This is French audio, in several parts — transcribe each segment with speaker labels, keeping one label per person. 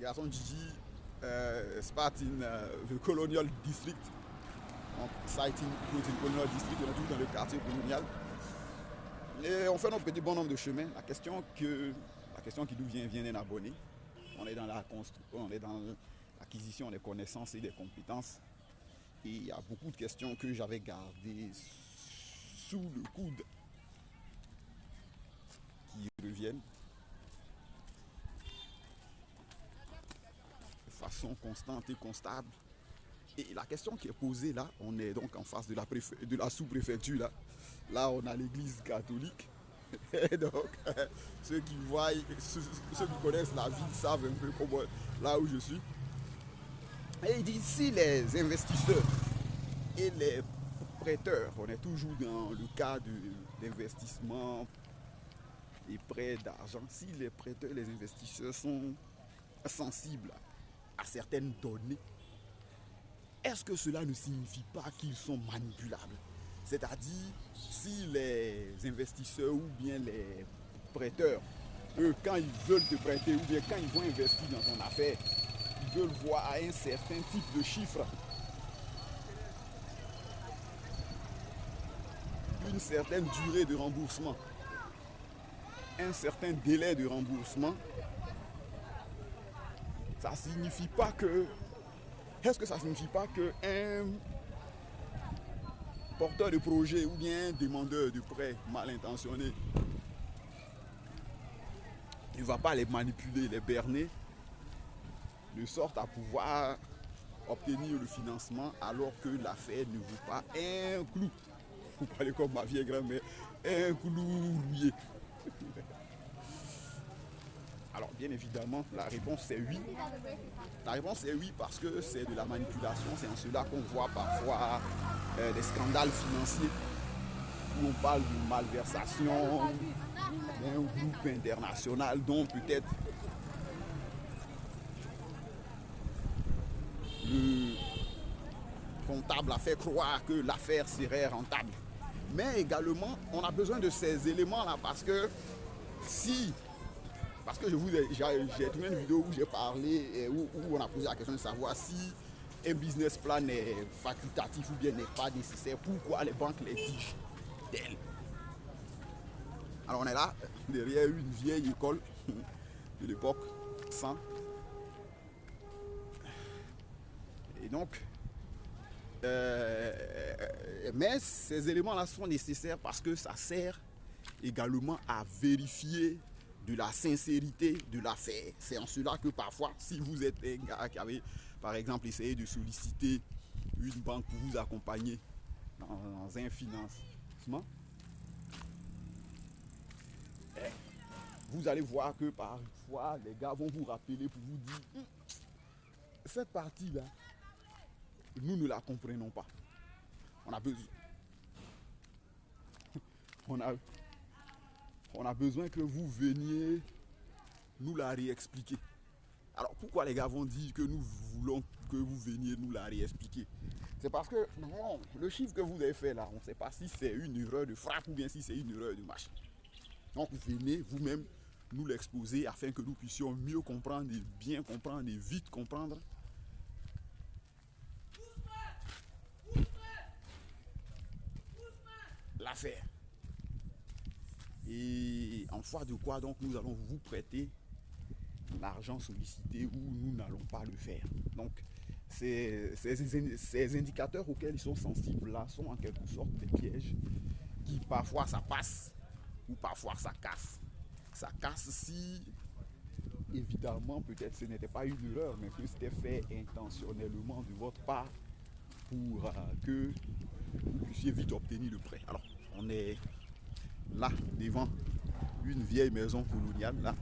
Speaker 1: garçon Gigi spot in the Colonial District. Donc, site in Colonial District, on est toujours dans le quartier colonial. Et on fait notre petit bonhomme de chemin. La question qui nous vient d'un abonné. On est dans l'acquisition des connaissances et des compétences. Et il y a beaucoup de questions que j'avais gardées sous le coude qui reviennent de façon constante et constable. Et la question qui est posée là, on est donc en face de la sous-préfecture là. Là, on a l'église catholique. Et donc, ceux qui connaissent la ville savent un peu comment, là où je suis. Et il dit, si les investisseurs et les prêteurs, on est toujours dans le cas d'investissement et prêts d'argent, si les prêteurs et les investisseurs sont sensibles à certaines données, est-ce que cela ne signifie pas qu'ils sont manipulables? C'est-à-dire, si les investisseurs ou bien les prêteurs, eux, quand ils veulent te prêter ou bien quand ils vont investir dans ton affaire, ils veulent voir un certain type de chiffre, une certaine durée de remboursement, un certain délai de remboursement, ça signifie pas que... Est-ce que ça signifie pas qu'un porteur de projet ou bien demandeur de prêt mal intentionné ne va pas les manipuler, les berner, de sorte à pouvoir obtenir le financement alors que l'affaire ne vaut pas un clou? Vous parlez comme ma vieille grand-mère, un clou rouillé. Alors bien évidemment, la réponse est oui. La réponse est oui parce que c'est de la manipulation. C'est en cela qu'on voit parfois des scandales financiers où on parle de malversation d'un groupe international dont peut-être le comptable a fait croire que l'affaire serait rentable. Mais également, on a besoin de ces éléments-là parce que j'ai tourné une vidéo où j'ai parlé, où on a posé la question de savoir si un business plan est facultatif ou bien n'est pas nécessaire, pourquoi les banques l'exigent d'elles. Alors on est là, derrière une vieille école de l'époque 100. Et donc, mais ces éléments-là sont nécessaires parce que ça sert également à vérifier de la sincérité de l'affaire. C'est en cela que parfois, si vous êtes un gars qui avait, par exemple, essayé de solliciter une banque pour vous accompagner dans un financement, vous allez voir que parfois, les gars vont vous rappeler pour vous dire cette partie-là, nous ne la comprenons pas. On a besoin. On a besoin que vous veniez nous la réexpliquer. Alors pourquoi les gars vont dire que nous voulons que vous veniez nous la réexpliquer? C'est parce que non, le chiffre que vous avez fait là, on ne sait pas si c'est une erreur de frappe ou bien si c'est une erreur de machine. Donc venez vous-même nous l'exposer afin que nous puissions mieux comprendre et bien comprendre et vite comprendre l'affaire. Et en foi de quoi donc nous allons vous prêter l'argent sollicité ou nous n'allons pas le faire. Donc ces indicateurs auxquels ils sont sensibles là sont en quelque sorte des pièges qui parfois ça passe ou parfois ça casse. Ça casse si évidemment peut-être ce n'était pas une erreur mais que c'était fait intentionnellement de votre part pour que vous puissiez vite obtenir le prêt. Alors on est là devant une vieille maison coloniale là,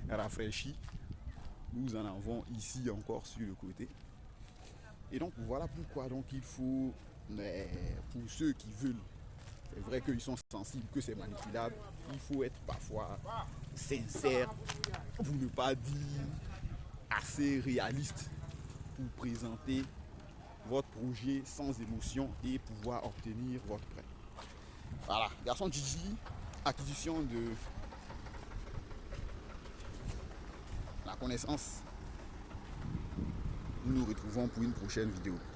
Speaker 1: rafraîchie. Nous en avons ici encore sur le côté. Et donc voilà pourquoi donc il faut, pour ceux qui veulent, c'est vrai qu'ils sont sensibles, que c'est manipulable, il faut être parfois sincère pour ne pas dire assez réaliste pour présenter votre projet sans émotion et pouvoir obtenir votre prêt. Voilà, garçon Gigi, acquisition de la connaissance nous retrouvons pour une prochaine vidéo.